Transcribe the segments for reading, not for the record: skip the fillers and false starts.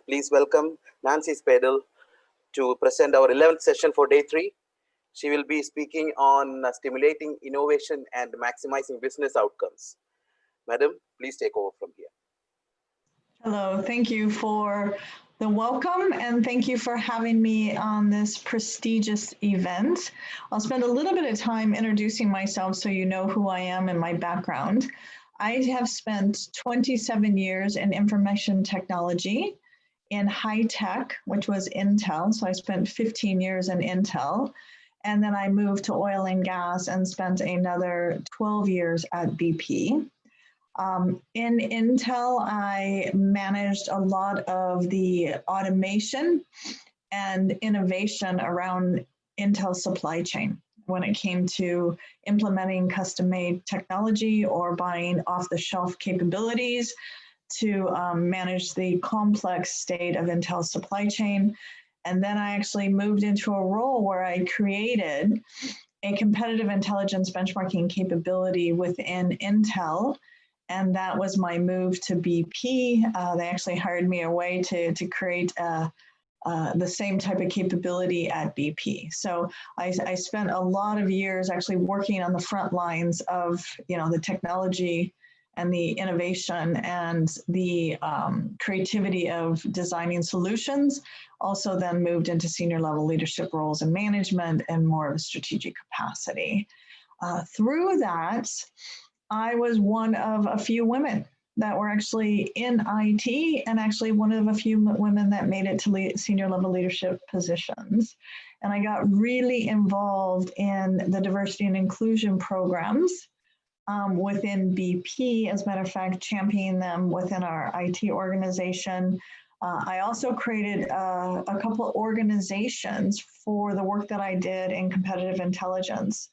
Please welcome Nancy Speidel to present our 11th session for day 3. She will be speaking on stimulating innovation and maximizing business outcomes. Madam, please take over from here. Hello, thank you for the welcome and thank you for having me on this prestigious event. I'll spend a little bit of time introducing myself so you know who I am and my background. I have spent 27 years in information technology in high tech, which was Intel. So I spent 15 years in Intel. And then I moved to oil and gas and spent another 12 years at BP. In Intel, I managed a lot of the automation and innovation around Intel's supply chain when it came to implementing custom-made technology or buying off-the-shelf capabilities to manage the complex state of Intel's supply chain. And then I actually moved into a role where I created a competitive intelligence benchmarking capability within Intel. And that was my move to BP. They actually hired me away to create the same type of capability at BP. So I spent a lot of years actually working on the front lines of the technology and the innovation and the creativity of designing solutions. Also then moved into senior level leadership roles in management and more of a strategic capacity. Through that, I was one of a few women that were actually in IT and actually one of a few women that made it to senior level leadership positions. And I got really involved in the diversity and inclusion programs within BP, as a matter of fact, championing them within our IT organization. I also created a couple of organizations for the work that I did in competitive intelligence.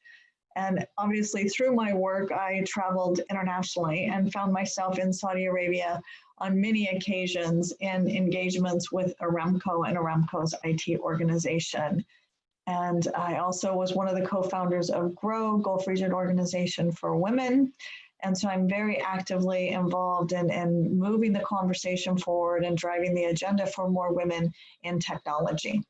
And obviously through my work, I traveled internationally and found myself in Saudi Arabia on many occasions in engagements with Aramco and Aramco's IT organization. And I also was one of the co-founders of GROW, Gulf Region Organization for Women. And so I'm very actively involved in moving the conversation forward and driving the agenda for more women in technology.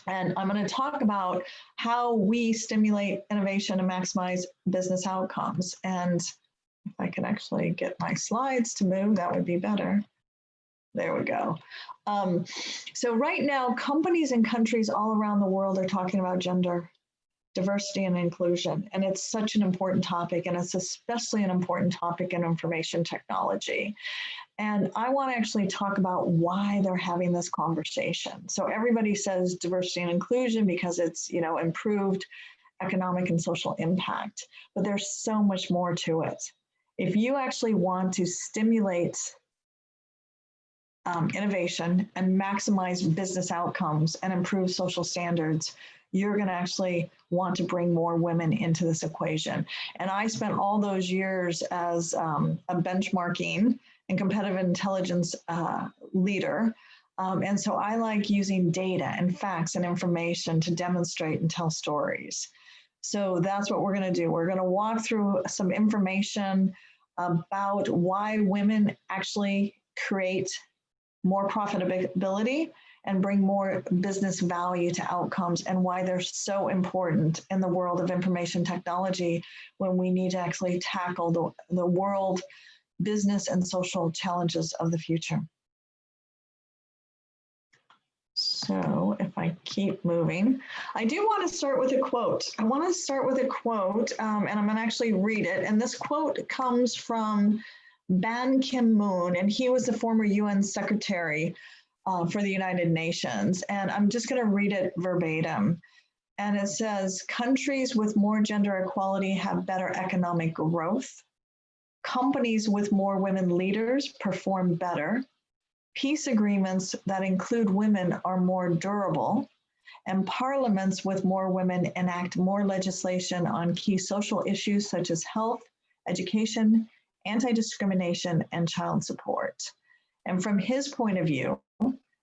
And I'm going to talk about how we stimulate innovation and maximize business outcomes. And if I can actually get my slides to move, that would be better. There we go. So right now, companies and countries all around the world are talking about gender diversity and inclusion. And it's such an important topic, and it's especially an important topic in information technology. And I want to actually talk about why they're having this conversation. So everybody says diversity and inclusion because it's, improved economic and social impact, but there's so much more to it. If you actually want to stimulate innovation and maximize business outcomes and improve social standards, you're going to actually want to bring more women into this equation. And I spent all those years as a benchmarking and competitive intelligence leader. And so I like using data and facts and information to demonstrate and tell stories. So that's what we're going to do. We're going to walk through some information about why women actually create more profitability and bring more business value to outcomes, and why they're so important in the world of information technology when we need to actually tackle the world business and social challenges of the future. So if I keep moving, I do want to start with a quote. I want to start with a quote, and I'm going to actually read it. And this quote comes from Ban Ki-moon, and he was the former UN secretary for the United Nations. And I'm just going to read it verbatim. And it says, countries with more gender equality have better economic growth. Companies with more women leaders perform better. Peace agreements that include women are more durable. And parliaments with more women enact more legislation on key social issues such as health, education, anti-discrimination, and child support. And from his point of view,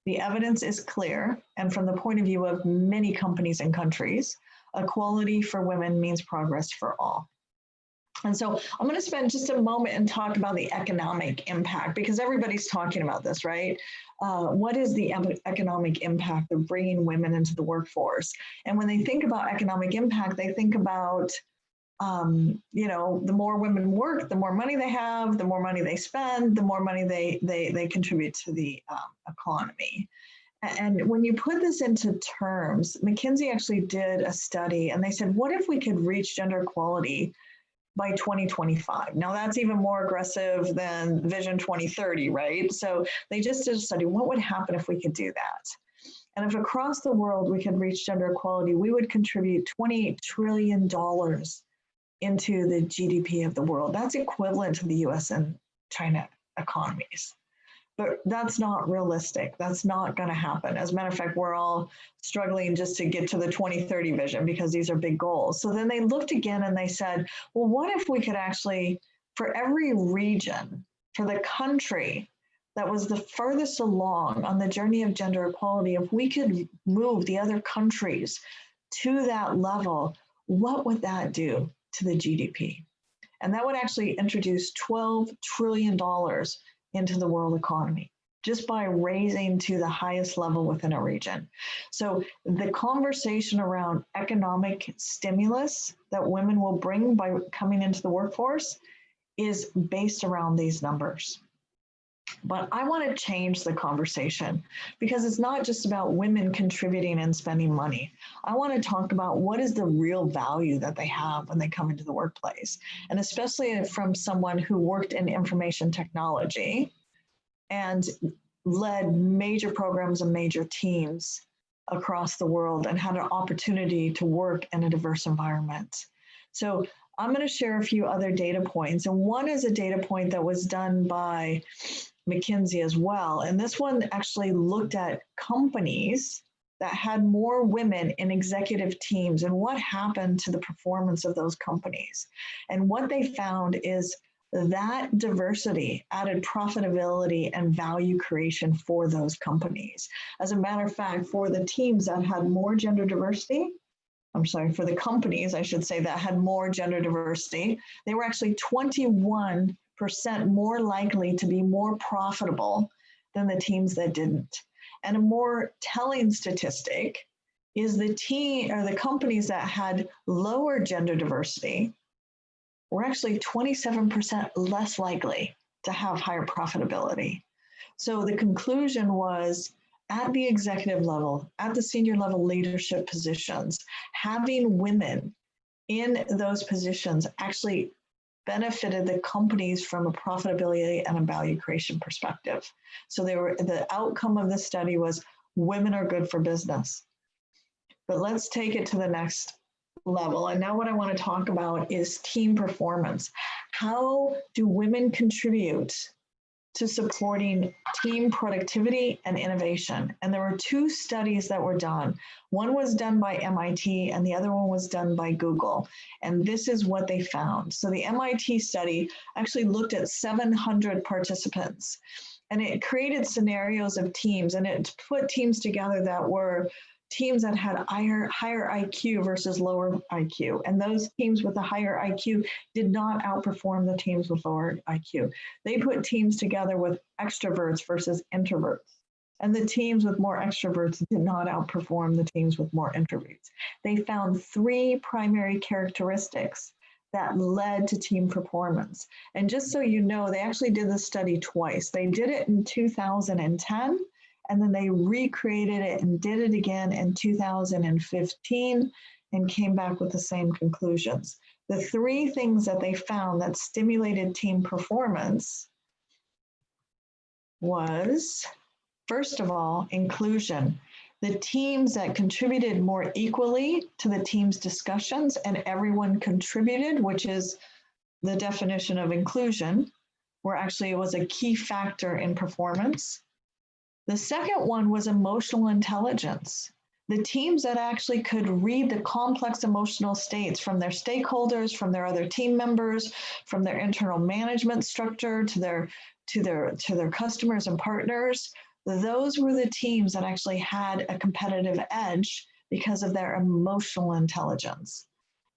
the evidence is clear, and from the point of view of many companies and countries, equality for women means progress for all. And so I'm going to spend just a moment and talk about the economic impact, because everybody's talking about this, right? What is the economic impact of bringing women into the workforce? And when they think about economic impact, they think about, the more women work, the more money they have, the more money they spend, the more money they contribute to the economy. And when you put this into terms, McKinsey actually did a study, and they said, what if we could reach gender equality by 2025? Now that's even more aggressive than Vision 2030, right? So they just did a study. What would happen if we could do that? And if across the world we could reach gender equality, we would contribute $28 trillion into the GDP of the world. That's equivalent to the US and China economies. But that's not realistic. That's not going to happen. As a matter of fact, we're all struggling just to get to the 2030 vision because these are big goals. So then they looked again and they said, well, what if we could actually, for every region, for the country that was the furthest along on the journey of gender equality, if we could move the other countries to that level, what would that do to the GDP? And that would actually introduce $12 trillion into the world economy just by raising to the highest level within a region. So the conversation around economic stimulus that women will bring by coming into the workforce is based around these numbers. But I want to change the conversation because it's not just about women contributing and spending money. I want to talk about what is the real value that they have when they come into the workplace. And especially from someone who worked in information technology and led major programs and major teams across the world and had an opportunity to work in a diverse environment. So I'm going to share a few other data points. And one is a data point that was done by McKinsey as well. And this one actually looked at companies that had more women in executive teams and what happened to the performance of those companies. And what they found is that diversity added profitability and value creation for those companies. As a matter of fact, for the teams that had more gender diversity, for the companies, I should say, that had more gender diversity, they were actually 21% more likely to be more profitable than the teams that didn't. And a more telling statistic is the companies that had lower gender diversity were actually 27% less likely to have higher profitability. So the conclusion was, at the executive level, at the senior level leadership positions, having women in those positions actually benefited the companies from a profitability and a value creation perspective. So the outcome of this study was women are good for business. But let's take it to the next level. And now what I want to talk about is team performance. How do women contribute to supporting team productivity and innovation? And there were two studies that were done. One was done by MIT and the other one was done by Google. And this is what they found. So the MIT study actually looked at 700 participants, and it created scenarios of teams, and it put teams together that were teams that had higher IQ versus lower IQ. And those teams with a higher IQ did not outperform the teams with lower IQ. They put teams together with extroverts versus introverts. And the teams with more extroverts did not outperform the teams with more introverts. They found three primary characteristics that led to team performance. And just so you know, they actually did this study twice. They did it in 2010, and then they recreated it and did it again in 2015 and came back with the same conclusions. The three things that they found that stimulated team performance was, first of all, inclusion. The teams that contributed more equally to the team's discussions and everyone contributed, which is the definition of inclusion, where actually it was a key factor in performance. The second one was emotional intelligence. The teams that actually could read the complex emotional states from their stakeholders, from their other team members, from their internal management structure to their customers and partners, those were the teams that actually had a competitive edge because of their emotional intelligence.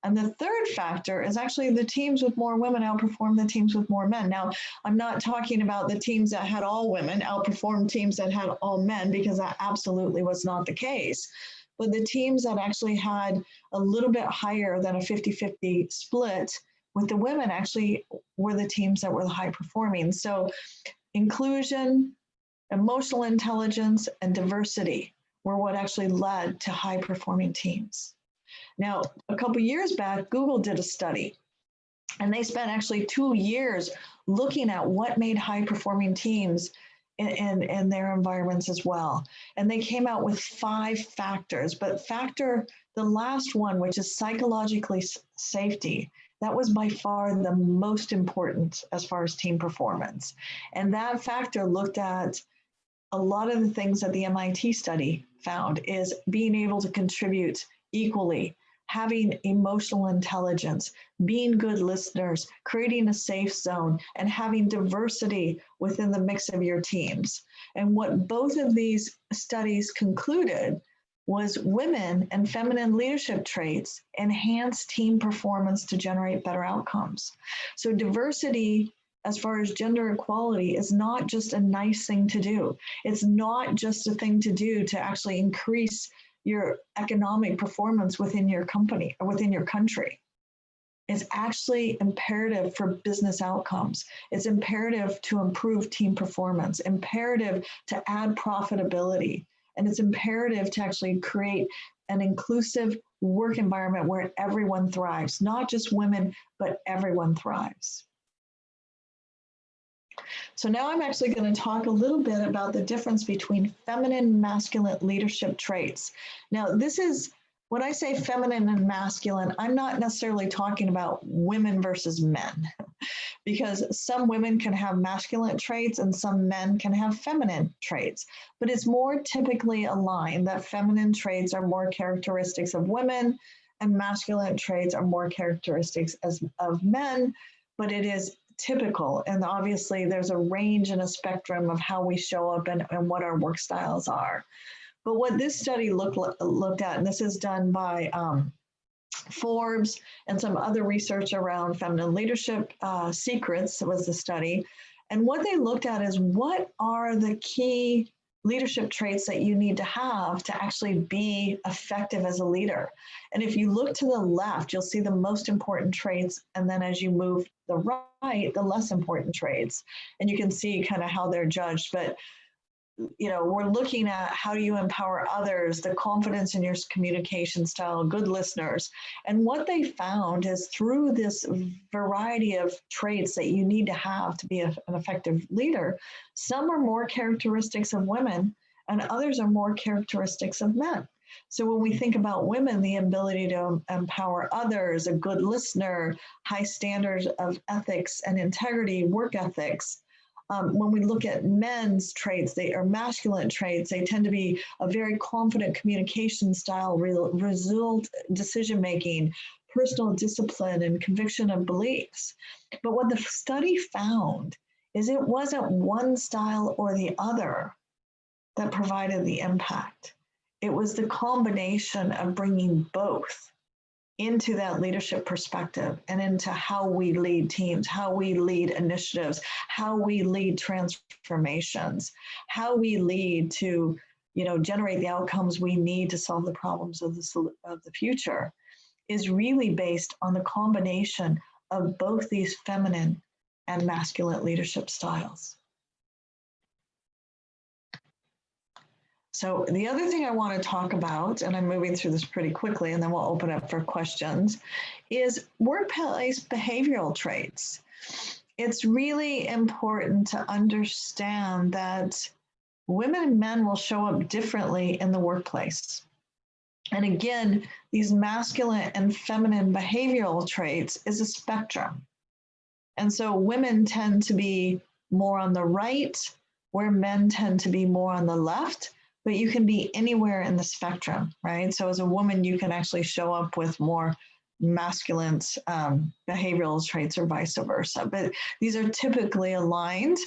And the third factor is actually the teams with more women outperform the teams with more men. Now, I'm not talking about the teams that had all women outperform teams that had all men, because that absolutely was not the case. But the teams that actually had a little bit higher than a 50-50 split with the women actually were the teams that were the high performing. So inclusion, emotional intelligence, and diversity were what actually led to high performing teams. Now, a couple years back, Google did a study, and they spent actually 2 years looking at what made high performing teams in their environments as well. And they came out with 5 factors, but the last one, which is psychologically safety, that was by far the most important as far as team performance. And that factor looked at a lot of the things that the MIT study found is being able to contribute equally, having emotional intelligence, being good listeners, creating a safe zone, and having diversity within the mix of your teams. And what both of these studies concluded was women and feminine leadership traits enhance team performance to generate better outcomes. So diversity, as far as gender equality, is not just a nice thing to do. It's not just a thing to do to actually increase your economic performance within your company or within your country. It's actually imperative for business outcomes. It's imperative to improve team performance, imperative to add profitability, and it's imperative to actually create an inclusive work environment where everyone thrives, not just women, but everyone thrives. So now I'm actually going to talk a little bit about the difference between feminine and masculine leadership traits. Now, this is, when I say feminine and masculine, I'm not necessarily talking about women versus men, because some women can have masculine traits and some men can have feminine traits, but it's more typically aligned that feminine traits are more characteristics of women and masculine traits are more characteristics of men, but it is typical. And obviously there's a range and a spectrum of how we show up and what our work styles are. But what this study looked at, and this is done by Forbes and some other research around feminine leadership secrets was the study. And what they looked at is what are the key leadership traits that you need to have to actually be effective as a leader. And if you look to the left, you'll see the most important traits. And then as you move the right, the less important traits. And you can see kind of how they're judged. But we're looking at how do you empower others, the confidence in your communication style, good listeners. And what they found is through this variety of traits that you need to have to be an effective leader, some are more characteristics of women and others are more characteristics of men. So when we think about women, the ability to empower others, a good listener, high standards of ethics and integrity, work ethics. When we look at men's traits, they are masculine traits. They tend to be a very confident communication style, result decision-making, personal discipline, and conviction of beliefs. But what the study found is it wasn't one style or the other that provided the impact. It was the combination of bringing both into that leadership perspective and into how we lead teams, how we lead initiatives, how we lead transformations, how we lead to, generate the outcomes we need to solve the problems of the future, is really based on the combination of both these feminine and masculine leadership styles. So the other thing I want to talk about, and I'm moving through this pretty quickly and then we'll open up for questions, is workplace behavioral traits. It's really important to understand that women and men will show up differently in the workplace. And again, these masculine and feminine behavioral traits is a spectrum. And so women tend to be more on the right, where men tend to be more on the left. But you can be anywhere in the spectrum, right? So as a woman, you can actually show up with more masculine behavioral traits or vice versa. But these are typically aligned.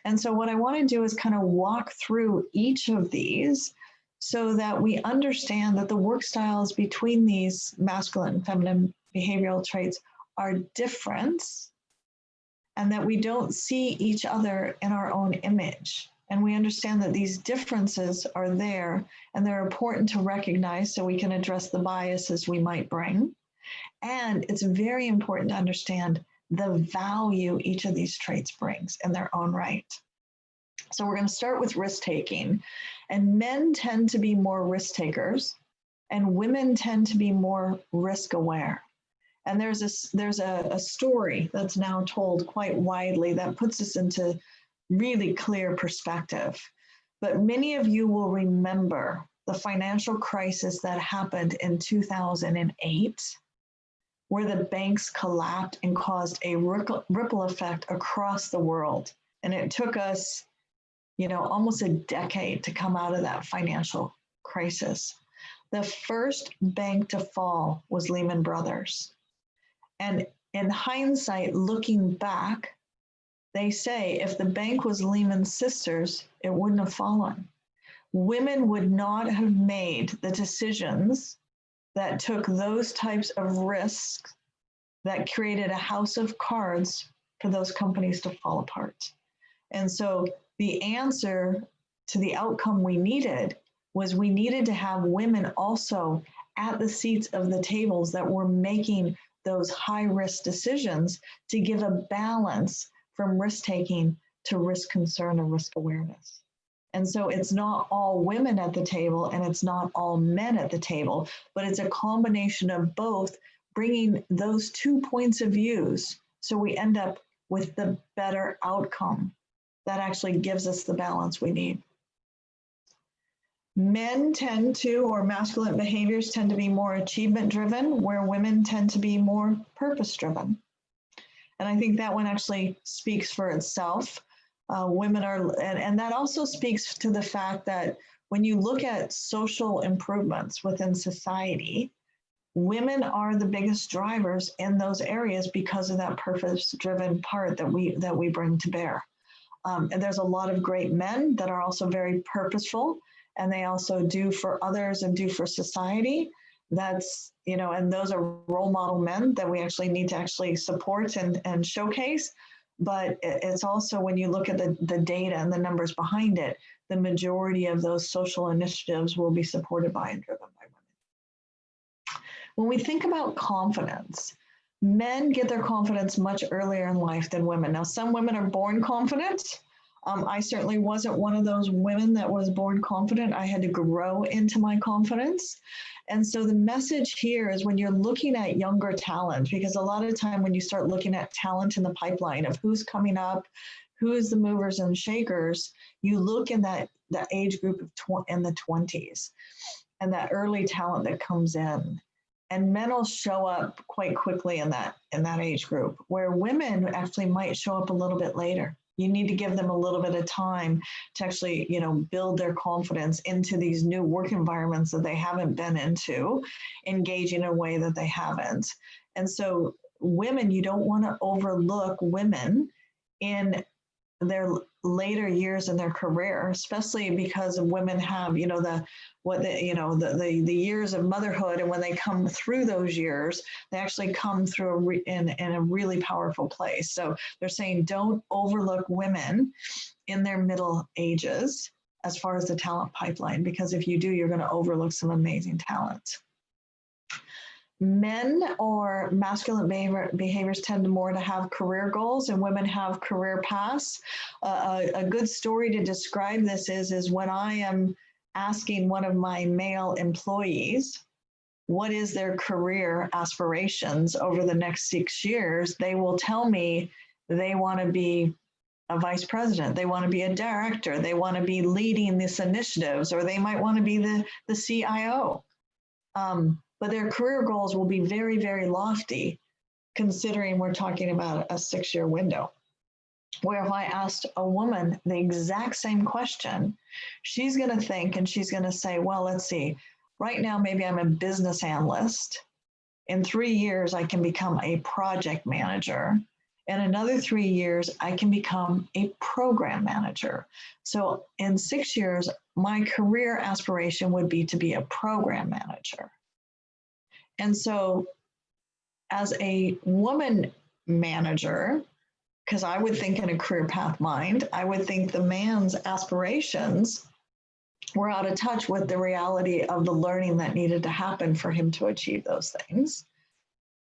And so what I want to do is kind of walk through each of these so that we understand that the work styles between these masculine and feminine behavioral traits are different and that we don't see each other in our own image. And we understand that these differences are there and they're important to recognize so we can address the biases we might bring. And it's very important to understand the value each of these traits brings in their own right. So we're going to start with risk taking. And men tend to be more risk takers, and women tend to be more risk aware. And there's a story that's now told quite widely that puts this into really clear perspective. But many of you will remember the financial crisis that happened in 2008, where the banks collapsed and caused a ripple effect across the world. And it took us, almost a decade to come out of that financial crisis. The first bank to fall was Lehman Brothers. And in hindsight, looking back, they say if the bank was Lehman's sisters, it wouldn't have fallen. Women would not have made the decisions that took those types of risks that created a house of cards for those companies to fall apart. And so the answer to the outcome we needed was we needed to have women also at the seats of the tables that were making those high risk decisions to give a balance from risk taking to risk concern or risk awareness. And so it's not all women at the table and it's not all men at the table, but it's a combination of both, bringing those 2 points of views so we end up with the better outcome that actually gives us the balance we need. Men tend to, or masculine behaviors tend to be more achievement driven, where women tend to be more purpose driven. And I think that one actually speaks for itself. Women are, and that also speaks to the fact that when you look at social improvements within society, women are the biggest drivers in those areas because of that purpose-driven part that we bring to bear. And there's a lot of great men that are also very purposeful, and they also do for others and do for society. That's, and those are role model men that we actually need to actually support and showcase. But it's also, when you look at the data and the numbers behind it, the majority of those social initiatives will be supported by and driven by women. When we think about confidence, men get their confidence much earlier in life than women. Now, some women are born confident. I certainly wasn't one of those women that was born confident. I had to grow into my confidence. And so the message here is when you're looking at younger talent, because a lot of the time when you start looking at talent in the pipeline of who's coming up, who's the movers and shakers, you look in that age group of in the 20s and that early talent that comes in. And men will show up quite quickly in that age group, where women actually might show up a little bit later. You need to give them a little bit of time to actually, build their confidence into these new work environments that they haven't been into, engage in a way that they haven't. And so women, you don't want to overlook women in their later years in their career, especially because women have, the years of motherhood, and when they come through those years, they actually come through in a really powerful place. So they're saying don't overlook women in their middle ages as far as the talent pipeline, because if you do, you're going to overlook some amazing talent. Men or masculine behaviors tend more to have career goals, and women have career paths. A good story to describe this is when I am asking one of my male employees what is their career aspirations over the next 6 years, they will tell me they want to be a vice president, they want to be a director, they want to be leading these initiatives, or they might want to be the CIO. But their career goals will be very, very lofty, considering we're talking about a 6-year window. Where if I asked a woman the exact same question, she's going to think and she's going to say, well, let's see, right now, maybe I'm a business analyst. In 3 years, I can become a project manager. In another 3 years, I can become a program manager. So in 6 years, my career aspiration would be to be a program manager. And so as a woman manager, because I would think in a career path mind, I would think the man's aspirations were out of touch with the reality of the learning that needed to happen for him to achieve those things.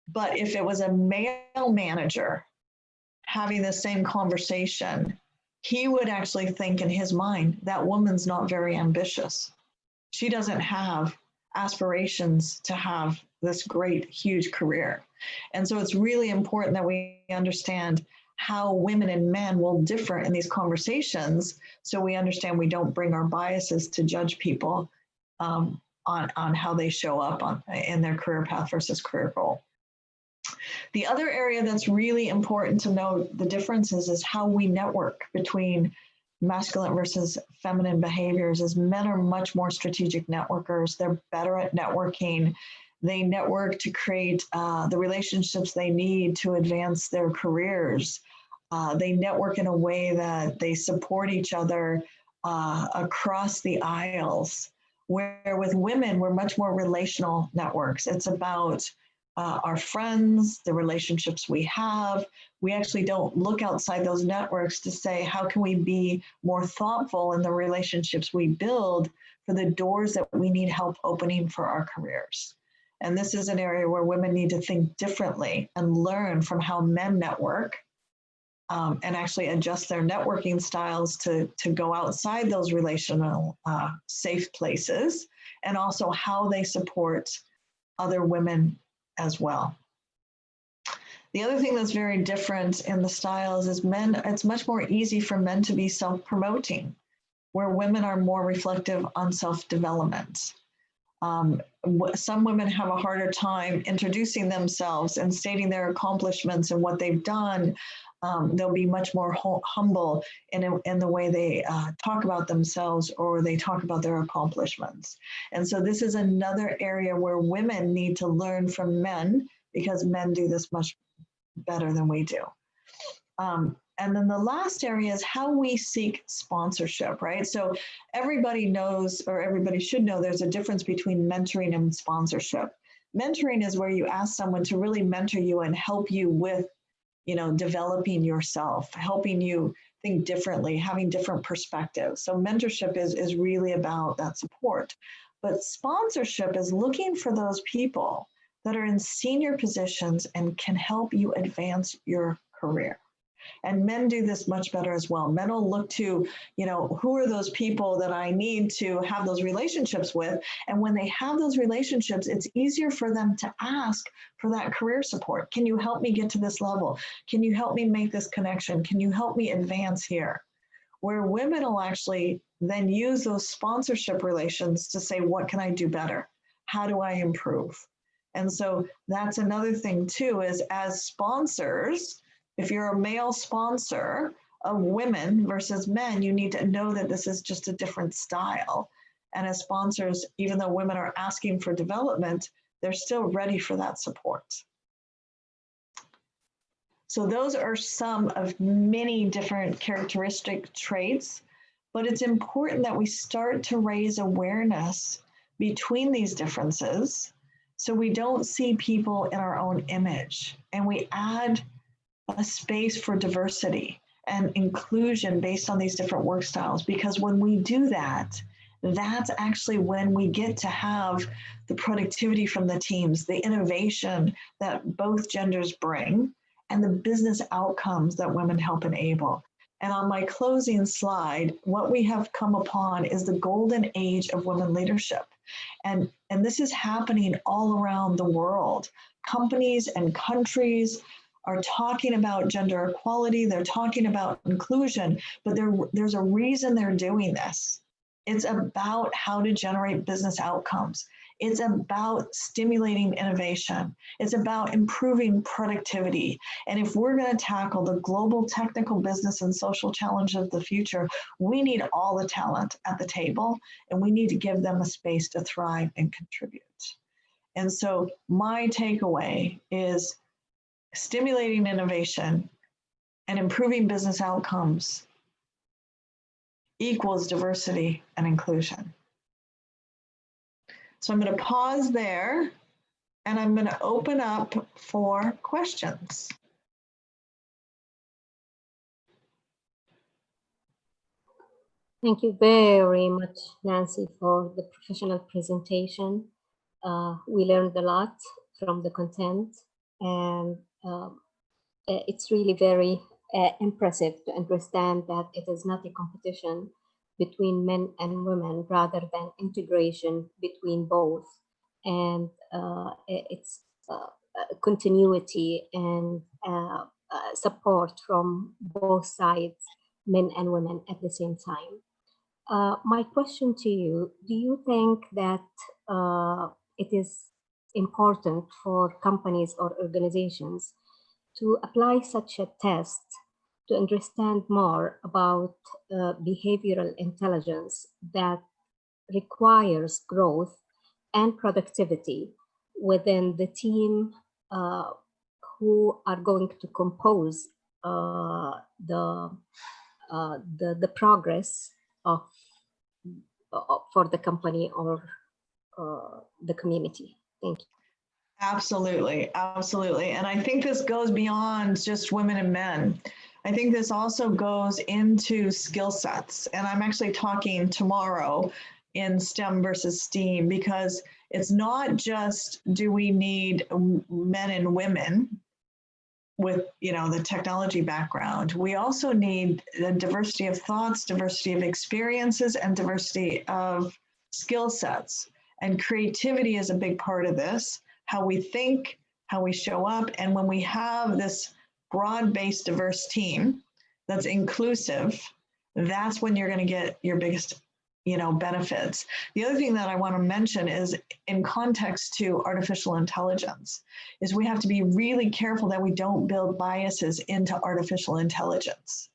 But if it was a male manager having the same conversation, he would actually think in his mind that woman's not very ambitious. She doesn't have aspirations to have this great, huge career. And so it's really important that we understand how women and men will differ in these conversations, so we understand we don't bring our biases to judge people on how they show up in their career path versus career goal. The other area that's really important to note the differences is how we network between masculine versus feminine behaviors. As men are much more strategic networkers. They're better at networking. They network to create the relationships they need to advance their careers. They network in a way that they support each other across the aisles, where with women, we're much more relational networks. It's about our friends, the relationships we have. We actually don't look outside those networks to say, how can we be more thoughtful in the relationships we build for the doors that we need help opening for our careers? And this is an area where women need to think differently and learn from how men network, and actually adjust their networking styles to go outside those relational safe places, and also how they support other women as well. The other thing that's very different in the styles is it's much more easy for men to be self-promoting, where women are more reflective on self-development. Some women have a harder time introducing themselves and stating their accomplishments and what they've done. They'll be much more humble in the way they talk about themselves, or they talk about their accomplishments. And so this is another area where women need to learn from men, because men do this much better than we do. And then the last area is how we seek sponsorship, right? So everybody knows, or everybody should know, there's a difference between mentoring and sponsorship. Mentoring is where you ask someone to really mentor you and help you with, developing yourself, helping you think differently, having different perspectives. So mentorship is really about that support. But sponsorship is looking for those people that are in senior positions and can help you advance your career. And men do this much better as well. Men will look to, who are those people that I need to have those relationships with? And when they have those relationships, it's easier for them to ask for that career support. Can you help me get to this level? Can you help me make this connection? Can you help me advance here? Where women will actually then use those sponsorship relations to say, what can I do better? How do I improve? And so that's another thing too, is as sponsors, if you're a male sponsor of women versus men, you need to know that this is just a different style. And as sponsors, even though women are asking for development, they're still ready for that support. So those are some of many different characteristic traits, but it's important that we start to raise awareness between these differences, so we don't see people in our own image, and we add a space for diversity and inclusion based on these different work styles. Because when we do that, that's actually when we get to have the productivity from the teams, the innovation that both genders bring, and the business outcomes that women help enable. And on my closing slide, what we have come upon is the golden age of women leadership. And this is happening all around the world. Companies and countries are talking about gender equality, they're talking about inclusion, but there's a reason they're doing this. It's about how to generate business outcomes. It's about stimulating innovation. It's about improving productivity. And if we're going to tackle the global technical, business, and social challenges of the future, we need all the talent at the table, and we need to give them a space to thrive and contribute. And so my takeaway is stimulating innovation and improving business outcomes equals diversity and inclusion. So I'm going to pause there And I'm going to open up for questions. Thank you very much, Nancy, for the professional presentation. We learned a lot from the content, and it's really very impressive to understand that it is not a competition between men and women, rather than integration between both. And it's continuity and support from both sides, men and women at the same time. My question to you, do you think that it is important for companies or organizations to apply such a test to understand more about behavioral intelligence that requires growth and productivity within the team who are going to compose the progress of for the company or the community? Thank you. Absolutely, absolutely. And I think this goes beyond just women and men. I think this also goes into skill sets. And I'm actually talking tomorrow in STEM versus STEAM, because it's not just do we need men and women with, you know, the technology background. We also need the diversity of thoughts, diversity of experiences, and diversity of skill sets. And creativity is a big part of this, how we think, how we show up. And when we have this broad-based diverse team that's inclusive, that's when you're going to get your biggest, you know, benefits. The other thing that I want to mention is in context to artificial intelligence is we have to be really careful that we don't build biases into artificial intelligence,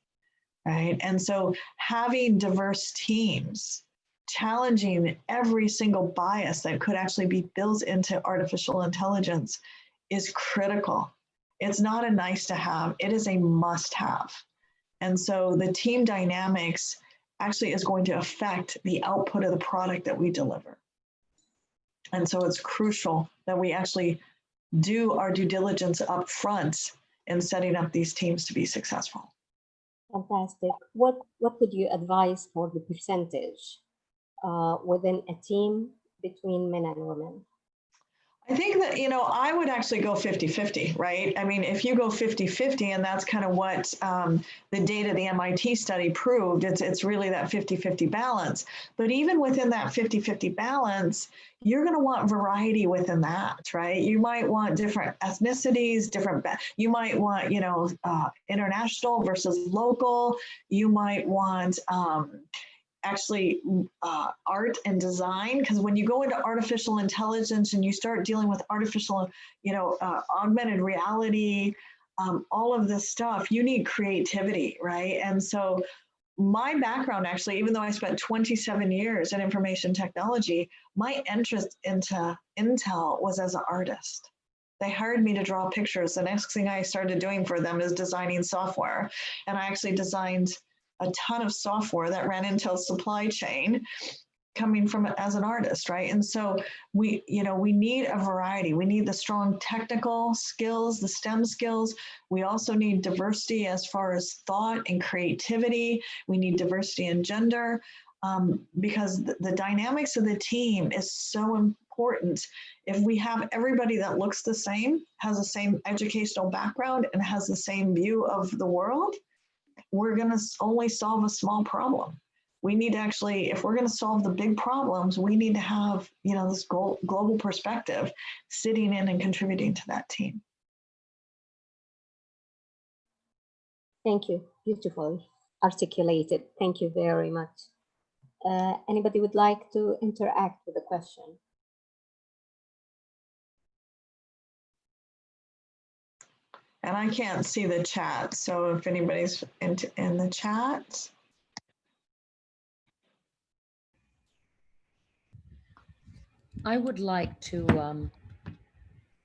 right? And so having diverse teams, challenging every single bias that could actually be built into artificial intelligence is critical. It's not a nice to have, it is a must have. And so the team dynamics actually is going to affect the output of the product that we deliver. And so it's crucial that we actually do our due diligence up front in setting up these teams to be successful. Fantastic. What would you advise for the percentage within a team between men and women? I think that, you know, I would actually go 50-50, right? I mean, if you go 50-50, and that's kind of what the data, the MIT study proved, it's really that 50-50 balance. But even within that 50-50 balance, you're going to want variety within that, right? You might want different ethnicities, you might want, you know, international versus local. You might want actually art and design, because when you go into artificial intelligence and you start dealing with artificial, you know, augmented reality, all of this stuff, you need creativity, right? And so my background, actually, even though I spent 27 years in information technology, my interest into Intel was as an artist. They hired me to draw pictures. The next thing I started doing for them is designing software. And I actually designed a ton of software that ran Intel's supply chain coming from as an artist, right? And so we, you know, we need a variety. We need the strong technical skills, the STEM skills. We also need diversity as far as thought and creativity. We need diversity in gender, because the dynamics of the team is so important. If we have everybody that looks the same, has the same educational background, and has the same view of the world, we're going to only solve a small problem. We need to actually, if we're going to solve the big problems, we need to have, you know, this global perspective sitting in and contributing to that team. Thank you. Beautifully articulated. Thank you very much. Anybody would like to interact with the question? And I can't see the chat, so if anybody's in the chat. I would like to,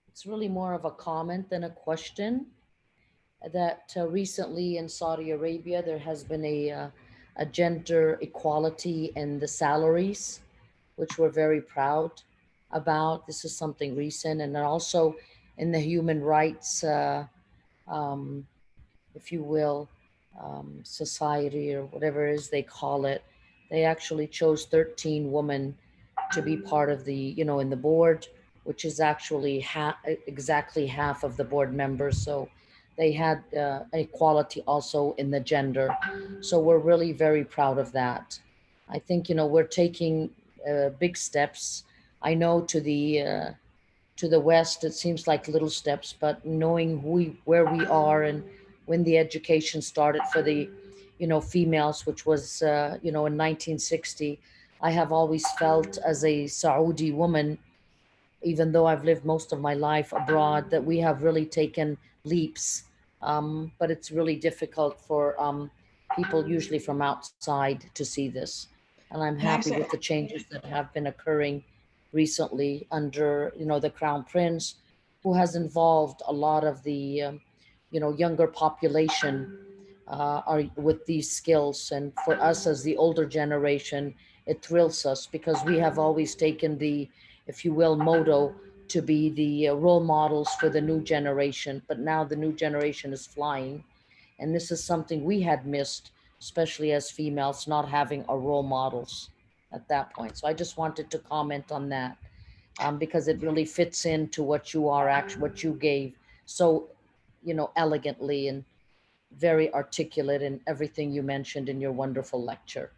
it's really more of a comment than a question, that recently in Saudi Arabia, there has been a gender equality in the salaries, which we're very proud. about. This is something recent, and then also in the human rights, um, if you will, society or whatever it is they call it. They actually chose 13 women to be part of the, in the board, which is actually exactly half of the board members. So they had equality also in the gender. So we're really very proud of that. I think, we're taking big steps. I know to the west it seems like little steps, but knowing where we are and when the education started for the females, which was in 1960, I have always felt as a Saudi woman, even though I've lived most of my life abroad, that we have really taken leaps. But it's really difficult for people usually from outside to see this. And I'm And happy with actually, the changes that have been occurring recently under, the Crown Prince, who has involved a lot of the, younger population are with these skills. And for us as the older generation, it thrills us because we have always taken the, if you will, motto to be the role models for the new generation. But now the new generation is flying. And this is something we had missed, especially as females, not having a role models at that point. So I just wanted to comment on that because it really fits into what you are actually, what you gave so, elegantly and very articulate in everything you mentioned in your wonderful lecture.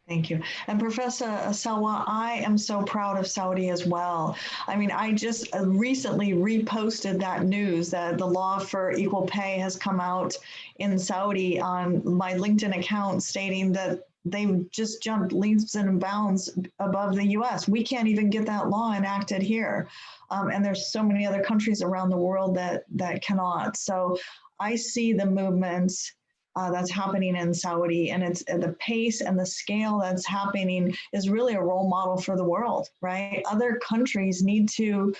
thank you. And Professor Salwa, I am so proud of Saudi as well. I mean, I just recently reposted that news that the law for equal pay has come out in Saudi on my LinkedIn account, stating that they've just jumped leaps and bounds above the US. We can't even get that law enacted here. And there's so many other countries around the world that cannot. So I see the movements that's happening in Saudi, and it's the pace and the scale that's happening is really a role model for the world, right? Other countries need to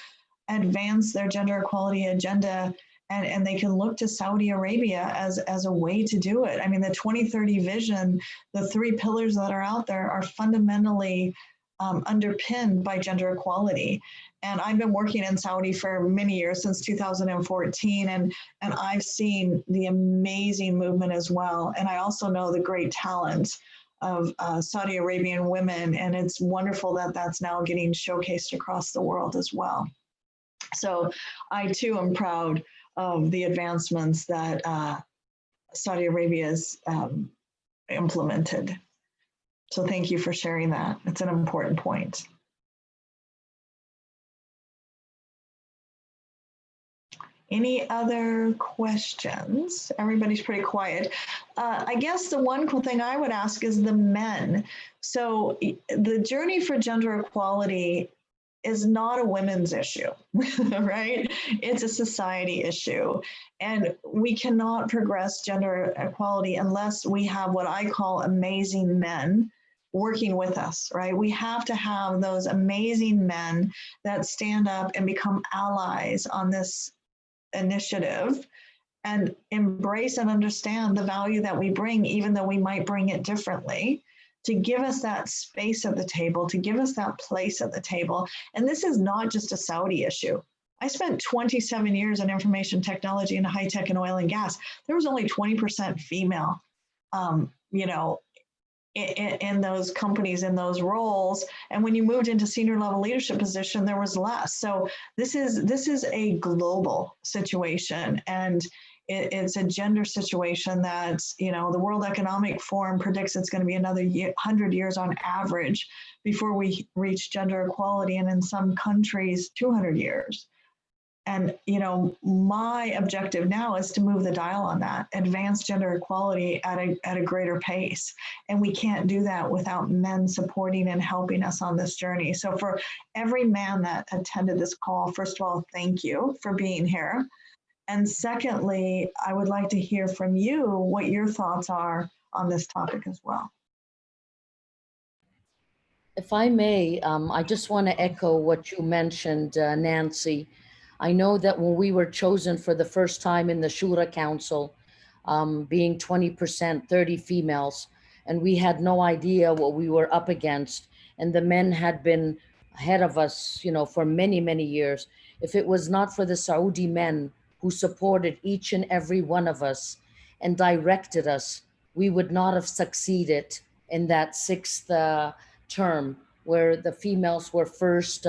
advance their gender equality agenda, and they can look to Saudi Arabia as a way to do it. I mean, the 2030 vision, the three pillars that are out there are fundamentally underpinned by gender equality. And I've been working in Saudi for many years, since 2014, and I've seen the amazing movement as well. And I also know the great talent of Saudi Arabian women, and it's wonderful that that's now getting showcased across the world as well. So I too am proud of the advancements that Saudi Arabia has implemented. So thank you for sharing that. It's an important point. Any other questions? Everybody's pretty quiet. I guess the one cool thing I would ask is the men. So the journey for gender equality is not a women's issue, right? It's a society issue. And we cannot progress gender equality unless we have what I call amazing men working with us, right? We have to have those amazing men that stand up and become allies on this initiative and embrace and understand the value that we bring, even though we might bring it differently, to give us that space at the table, to give us that place at the table. And this is not just a Saudi issue. I spent 27 years in information technology and high tech and oil and gas. There was only 20% female, in those companies, in those roles. And when you moved into senior level leadership position, there was less. So this is a global situation, and it's a gender situation that, the World Economic Forum predicts it's going to be another 100 years on average before we reach gender equality, and in some countries 200 years. And, my objective now is to move the dial on that, advance gender equality at a greater pace. And we can't do that without men supporting and helping us on this journey. So for every man that attended this call, first of all, thank you for being here. And secondly, I would like to hear from you what your thoughts are on this topic as well. If I may, I just want to echo what you mentioned, Nancy. I know that when we were chosen for the first time in the Shura Council, being 20%, 30 females, and we had no idea what we were up against. And the men had been ahead of us, you know, for many, many years. If it was not for the Saudi men who supported each and every one of us and directed us, we would not have succeeded in that sixth term where the females were first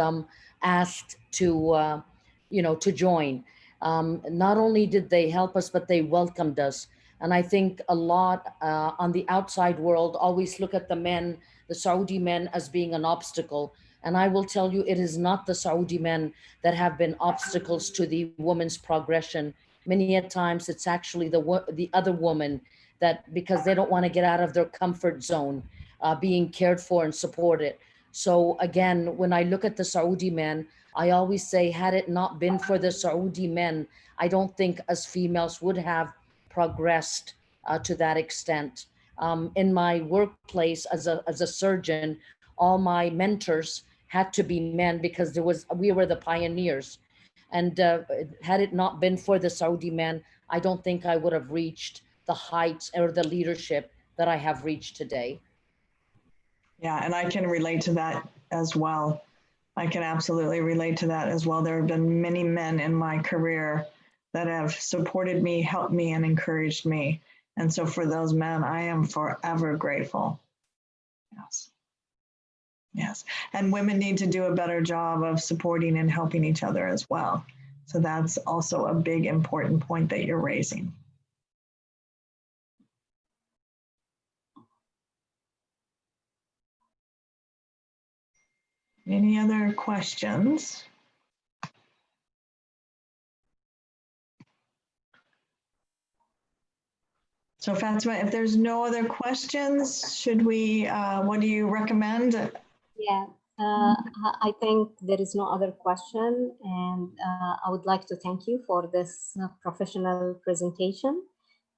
asked to, you know, to join. Not only did they help us, but they welcomed us. And I think a lot on the outside world always look at the men, the Saudi men, as being an obstacle. And I will tell you, it is not the Saudi men that have been obstacles to the woman's progression. Many a times it's actually the other woman that, because they don't want to get out of their comfort zone, being cared for and supported. So again, when I look at the Saudi men, I always say, had it not been for the Saudi men, I don't think us females would have progressed to that extent. In my workplace as a surgeon, all my mentors had to be men because we were the pioneers. And had it not been for the Saudi men, I don't think I would have reached the heights or the leadership that I have reached today. Yeah, and I can relate to that as well. I can absolutely relate to that as well. There have been many men in my career that have supported me, helped me, and encouraged me. And so for those men, I am forever grateful. Yes. Yes. And women need to do a better job of supporting and helping each other as well. So that's also a big, important point that you're raising. Any other questions? So Fatima, if there's no other questions, should we, what do you recommend? Yeah, I think there is no other question, and I would like to thank you for this professional presentation.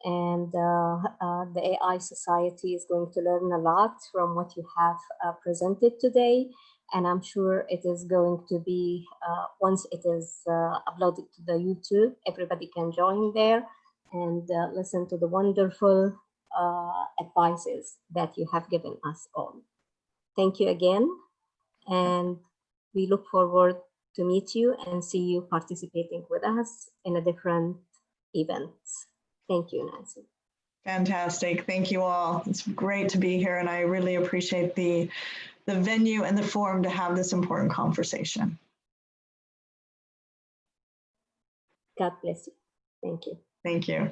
And the AI Society is going to learn a lot from what you have presented today. And I'm sure it is going to be, once it is uploaded to the YouTube, everybody can join there and listen to the wonderful advices that you have given us all. Thank you again. And we look forward to meet you and see you participating with us in a different events. Thank you, Nancy. Fantastic. Thank you all. It's great to be here, and I really appreciate the venue and the forum to have this important conversation. God bless you. Thank you. Thank you.